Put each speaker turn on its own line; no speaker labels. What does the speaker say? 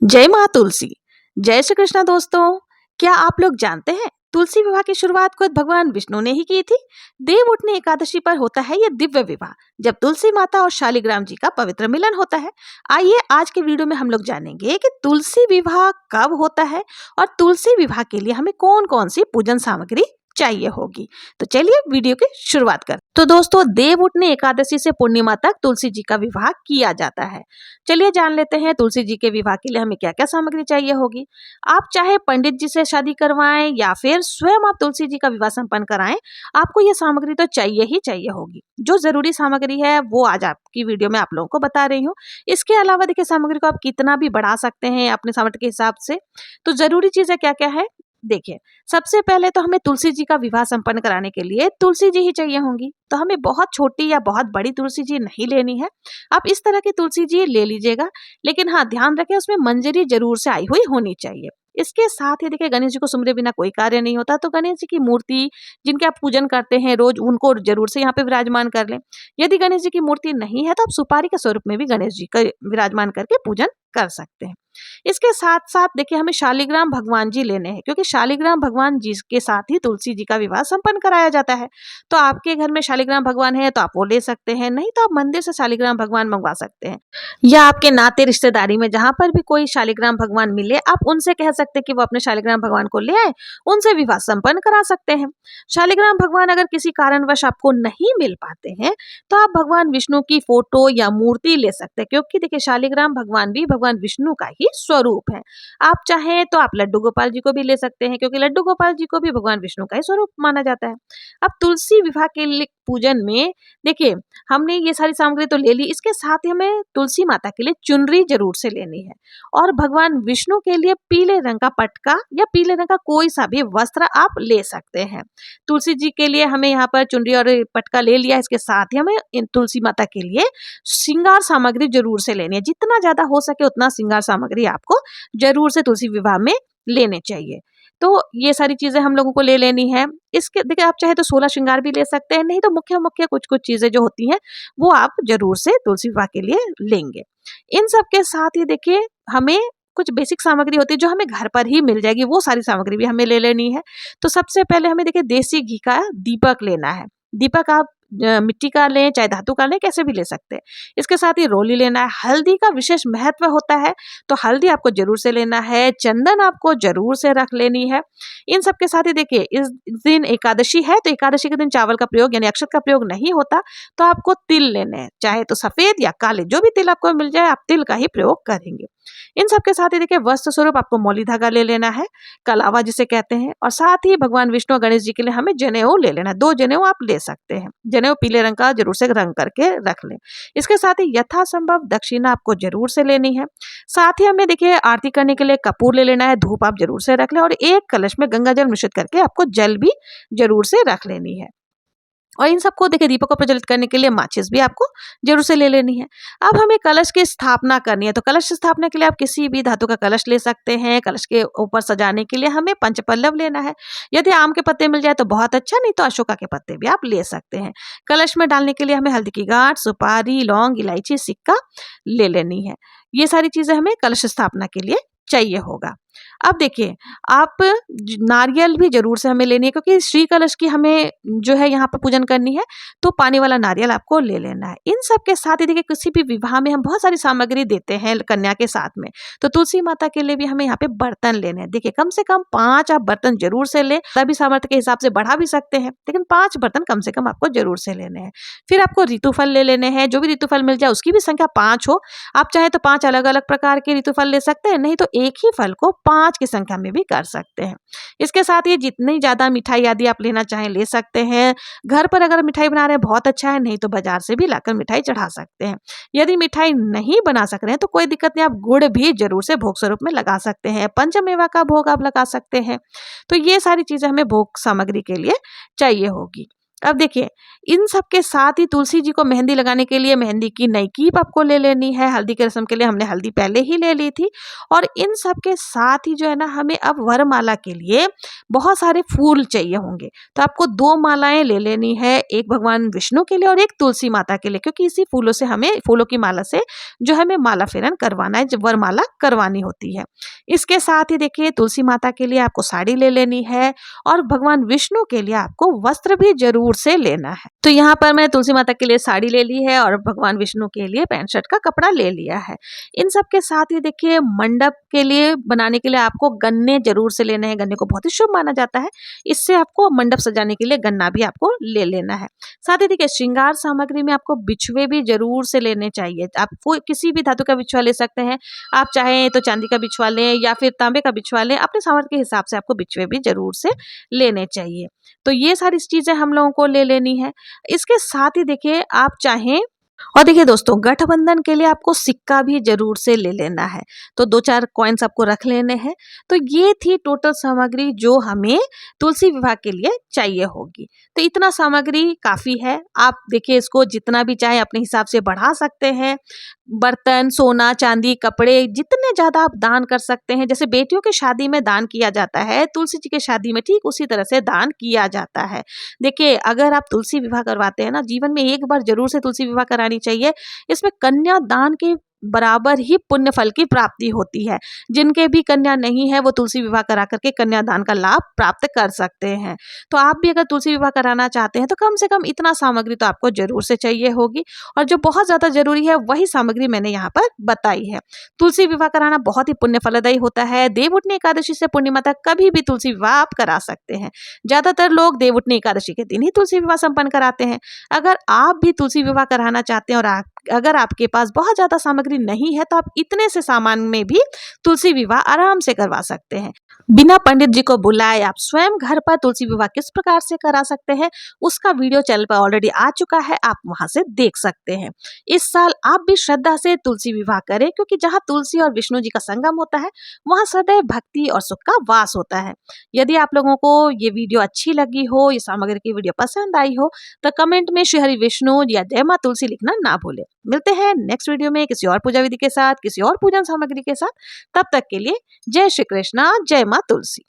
जय माँ तुलसी। जय श्री कृष्ण दोस्तों। क्या आप लोग जानते हैं तुलसी विवाह की शुरुआत खुद भगवान विष्णु ने ही की थी। देव उठनी एकादशी पर होता है यह दिव्य विवाह, जब तुलसी माता और शालिग्राम जी का पवित्र मिलन होता है। आइए आज के वीडियो में हम लोग जानेंगे कि तुलसी विवाह कब होता है और तुलसी विवाह के लिए हमें कौन कौन सी पूजन सामग्री चाहिए होगी। तो चलिए वीडियो की शुरुआत करते हैं। तो दोस्तों, देव उठनी एकादशी से पूर्णिमा तक तुलसी जी का विवाह किया जाता है। चलिए जान लेते हैं तुलसी जी के विवाह के लिए हमें क्या क्या सामग्री चाहिए होगी। आप चाहे पंडित जी से शादी करवाएं या फिर स्वयं आप तुलसी जी का विवाह संपन्न कराएं, आपको ये सामग्री तो चाहिए ही चाहिए होगी। जो जरूरी सामग्री है वो आज आपकी वीडियो में आप लोगों को बता रही हूँ। इसके अलावा देखिए, सामग्री को आप कितना भी बढ़ा सकते हैं अपने सामर्थ्य के हिसाब से। तो जरूरी चीजें क्या क्या है देखिए। सबसे पहले तो हमें तुलसी जी का विवाह संपन्न कराने के लिए तुलसी जी ही चाहिए होंगी। तो हमें बहुत छोटी या बहुत बड़ी तुलसी जी नहीं लेनी है। आप इस तरह की तुलसी जी ले लीजिएगा, लेकिन हाँ, ध्यान रखें उसमें मंजरी जरूर से आई हुई होनी चाहिए। इसके साथ ही देखिए, गणेश जी को सुमरे बिना कोई कार्य नहीं होता। तो गणेश जी की मूर्ति जिनके आप पूजन करते हैं रोज, उनको जरूर से यहाँ पे विराजमान कर लें। यदि गणेश जी की मूर्ति नहीं है तो आप सुपारी के स्वरूप में भी गणेश जी का विराजमान करके पूजन कर सकते हैं। इसके साथ साथ देखिए, हमें शालिग्राम भगवान जी लेने हैं, क्योंकि शालिग्राम भगवान जी के साथ ही तुलसी जी का विवाह संपन्न कराया जाता है। तो आपके घर में शालिग्राम भगवान है तो आप वो ले सकते हैं, नहीं तो आप मंदिर से शालिग्राम भगवान मंगवा सकते हैं। या आपके नाते रिश्तेदारी में जहां पर भी कोई शालिग्राम भगवान मिले, आप उनसे कह सकते हैं कि वो अपने शालिग्राम भगवान को ले आए, उनसे विवाह संपन्न करा सकते हैं। शालिग्राम भगवान अगर किसी कारणवश आपको नहीं मिल पाते हैं तो आप भगवान विष्णु की फोटो या मूर्ति ले सकते हैं, क्योंकि देखिए, शालिग्राम भगवान भी भगवान विष्णु का ही स्वरूप है। आप चाहें तो आप लड्डू गोपाल जी को भी ले सकते हैं, क्योंकि लड्डू गोपाल जी को भी भगवान विष्णु का ही स्वरूप माना जाता है। अब तुलसी विवाह के लिए पूजन में देखिए, हमने ये सारी सामग्री तो ले ली, इसके साथ ही हमें तुलसी माता के लिए चुनरी जरूर से लेनी है। और भगवान विष्णु के लिए पीले रंग का पटका या पीले रंग का कोई सा भी वस्त्र आप ले सकते हैं। तुलसी जी के लिए हमें यहाँ पर चुनरी और पटका ले लिया, इसके साथ ही हमें इन तुलसी माता के लिए श्रृंगार सामग्री जरूर से लेनी है। जितना ज्यादा हो सके उतना श्रृंगार सामग्री आपको जरूर से तुलसी विवाह में लेने चाहिए। तो ये सारी चीजें हम लोगों को ले लेनी है। इसके देखिए, आप चाहे तो 16 श्रृंगार भी ले सकते हैं, नहीं तो मुख्य मुख्य कुछ कुछ चीजें जो होती हैं वो आप जरूर से तुलसी विवाह के लिए लेंगे। इन सब के साथ ही देखिए, हमें कुछ बेसिक सामग्री होती है जो हमें घर पर ही मिल जाएगी, वो सारी सामग्री भी हमें ले लेनी है। तो सबसे पहले हमें देखिए, देसी घी का दीपक लेना है। दीपक आप मिट्टी का लें चाहे धातु का लें, कैसे भी ले सकते हैं। इसके साथ ही रोली लेना है। हल्दी का विशेष महत्व होता है, तो हल्दी आपको जरूर से लेना है। चंदन आपको जरूर से रख लेनी है। इन सब के साथ ही देखिए, इस दिन एकादशी है, तो एकादशी के दिन चावल का प्रयोग यानी अक्षत का प्रयोग नहीं होता। तो आपको तिल लेने हैं, चाहे तो सफेद या काले, जो भी तिल आपको मिल जाए आप तिल का ही प्रयोग करेंगे। इन सब के साथ ही देखिए, वस्त्र स्वरूप आपको मौली धागा ले लेना है, कलावा जिसे कहते हैं। और साथ ही भगवान विष्णु और गणेश जी के लिए हमें जनेऊ ले लेना है। 2 जनेऊ आप ले सकते हैं। जनेऊ पीले रंग का जरूर से रंग करके रख लें। इसके साथ ही यथासंभव दक्षिणा आपको जरूर से लेनी है। साथ ही हमें देखिए, आरती करने के लिए कपूर ले लेना है। धूप आप जरूर से रख लें, और एक कलश में गंगा जल मिश्रित करके आपको जल भी जरूर से रख लेनी है। और इन सबको देखिए, दीपक को प्रज्वलित करने के लिए माचिस भी आपको जरूर से ले लेनी है। अब हमें कलश की स्थापना करनी है, तो कलश स्थापना के लिए आप किसी भी धातु का कलश ले सकते हैं। कलश के ऊपर सजाने के लिए हमें पंचपल्लव लेना है। यदि आम के पत्ते मिल जाए तो बहुत अच्छा, नहीं तो अशोका के पत्ते भी आप ले सकते हैं। कलश में डालने के लिए हमें हल्दी की गांठ, सुपारी, लौंग, इलायची, सिक्का ले लेनी है। ये सारी चीजें हमें कलश स्थापना के लिए चाहिए होगा। अब देखिए, आप नारियल भी जरूर से हमें लेनी है, क्योंकि श्री कलश की हमें जो है यहाँ पर पूजन करनी है, तो पानी वाला नारियल आपको ले लेना है। इन सब के साथ ही देखिए, किसी भी विवाह में हम बहुत सारी सामग्री देते हैं कन्या के साथ में, तो तुलसी माता के लिए भी हमें यहाँ पे बर्तन लेने हैं। देखिए, कम से कम 5 आप बर्तन जरूर से लें। तभी सामर्थ्य के हिसाब से बढ़ा भी सकते हैं, लेकिन 5 बर्तन कम से कम आपको जरूर से लेने हैं। फिर आपको ऋतुफल ले लेने हैं। जो भी ऋतुफल मिल जाए उसकी भी संख्या 5 हो। आप चाहे तो 5 अलग अलग प्रकार के ऋतुफल ले सकते हैं, नहीं तो एक ही फल को 5 की संख्या में भी कर सकते हैं। इसके साथ ही जितनी ज्यादा मिठाई आदि आप लेना चाहें ले सकते हैं। घर पर अगर मिठाई बना रहे हैं बहुत अच्छा है, नहीं तो बाजार से भी लाकर मिठाई चढ़ा सकते हैं। यदि मिठाई नहीं बना सक रहे हैं तो कोई दिक्कत नहीं, आप गुड़ भी जरूर से भोग स्वरूप में लगा सकते हैं। पंचमेवा का भोग आप लगा सकते हैं। तो ये सारी चीजें हमें भोग सामग्री के लिए चाहिए होगी। अब देखिए, इन सब के साथ ही तुलसी जी को मेहंदी लगाने के लिए मेहंदी की नई कीप आपको ले लेनी है। हल्दी की रस्म के लिए हमने हल्दी पहले ही ले ली थी। और इन सब के साथ ही जो है ना, हमें अब वरमाला के लिए बहुत सारे फूल चाहिए होंगे। तो आपको 2 मालाएं ले लेनी है, एक भगवान विष्णु के लिए और एक तुलसी माता के लिए, क्योंकि इसी फूलों से हमें, फूलों की माला से जो हमें माला फेरन करवाना है, जब वरमाला करवानी होती है। इसके साथ ही देखिए, तुलसी माता के लिए आपको साड़ी ले लेनी है और भगवान विष्णु के लिए आपको वस्त्र भी जरूर से लेना है। तो यहाँ पर मैं तुलसी माता के लिए साड़ी ले ली है और भगवान विष्णु के लिए पैंट शर्ट का कपड़ा ले लिया है। इन सब के साथ ही देखिए, मंडप के लिए बनाने के लिए आपको गन्ने जरूर से लेने हैं। गन्ने को बहुत ही शुभ माना जाता है, इससे आपको मंडप सजाने के लिए गन्ना भी आपको ले लेना है। साथ ही देखिए, श्रृंगार सामग्री में आपको बिछुए भी जरूर से लेने चाहिए। आप कोई किसी भी धातु का बिछुआ ले सकते हैं, आप चाहें तो चांदी का बिछुआ लें या फिर तांबे का बिछुआ लें, अपने सामर्थ्य के हिसाब से आपको बिछुए भी जरूर से लेने चाहिए। तो ये सारी चीजें हम लोगों को ले लेनी है। इसके साथ ही देखिए, आप चाहें, और देखिए दोस्तों, गठबंधन के लिए आपको सिक्का भी जरूर से ले लेना है। तो 2-4 कॉइन्स आपको रख लेने हैं। तो ये थी टोटल सामग्री जो हमें तुलसी विवाह के लिए चाहिए होगी। तो इतना सामग्री काफी है। आप देखिए, इसको जितना भी चाहे अपने हिसाब से बढ़ा सकते हैं। बर्तन, सोना, चांदी, कपड़े, जितने ज्यादा आप दान कर सकते हैं। जैसे बेटियों की शादी में दान किया जाता है, तुलसी जी की शादी में ठीक उसी तरह से दान किया जाता है। देखिए, अगर आप तुलसी विवाह करवाते हैं ना, जीवन में एक बार जरूर से तुलसी विवाह करानी चाहिए। इसमें कन्या दान के बराबर ही पुण्य फल की प्राप्ति होती है। जिनके भी कन्या नहीं है, वो तुलसी विवाह करा करके कन्यादान का लाभ प्राप्त कर सकते हैं। तो आप भी अगर तुलसी विवाह कराना चाहते हैं, तो कम से कम इतना सामग्री तो आपको जरूर से चाहिए होगी। और जो बहुत ज्यादा जरूरी है, वही सामग्री मैंने यहाँ पर बताई है। तुलसी विवाह कराना बहुत ही पुण्य फलदायी होता है। देवउठनी एकादशी से पूर्णिमा तक कभी भी तुलसी विवाह आप करा सकते हैं। ज्यादातर लोग देवउठनी एकादशी के दिन ही तुलसी विवाह संपन्न कराते हैं। अगर आप भी तुलसी विवाह कराना चाहते हैं और अगर आपके पास बहुत ज्यादा सामग्री नहीं है, तो आप इतने से सामान में भी तुलसी विवाह आराम से करवा सकते हैं। बिना पंडित जी को बुलाए आप स्वयं घर पर तुलसी विवाह किस प्रकार से करा सकते हैं, उसका वीडियो चैनल पर ऑलरेडी आ चुका है, आप वहां से देख सकते हैं। इस साल आप भी श्रद्धा से तुलसी विवाह करें, क्योंकि जहां तुलसी और विष्णु जी का संगम होता है, वहां सदैव भक्ति और सुख का वास होता है। यदि आप लोगों को ये वीडियो अच्छी लगी हो, ये सामग्री की वीडियो पसंद आई हो, तो कमेंट में श्री हरि विष्णु या जय मां तुलसी लिखना ना भूले। मिलते हैं नेक्स्ट वीडियो में किसी और पूजा विधि के साथ, किसी और पूजन सामग्री के साथ। तब तक के लिए जय श्री कृष्णा, जय मां तुलसी।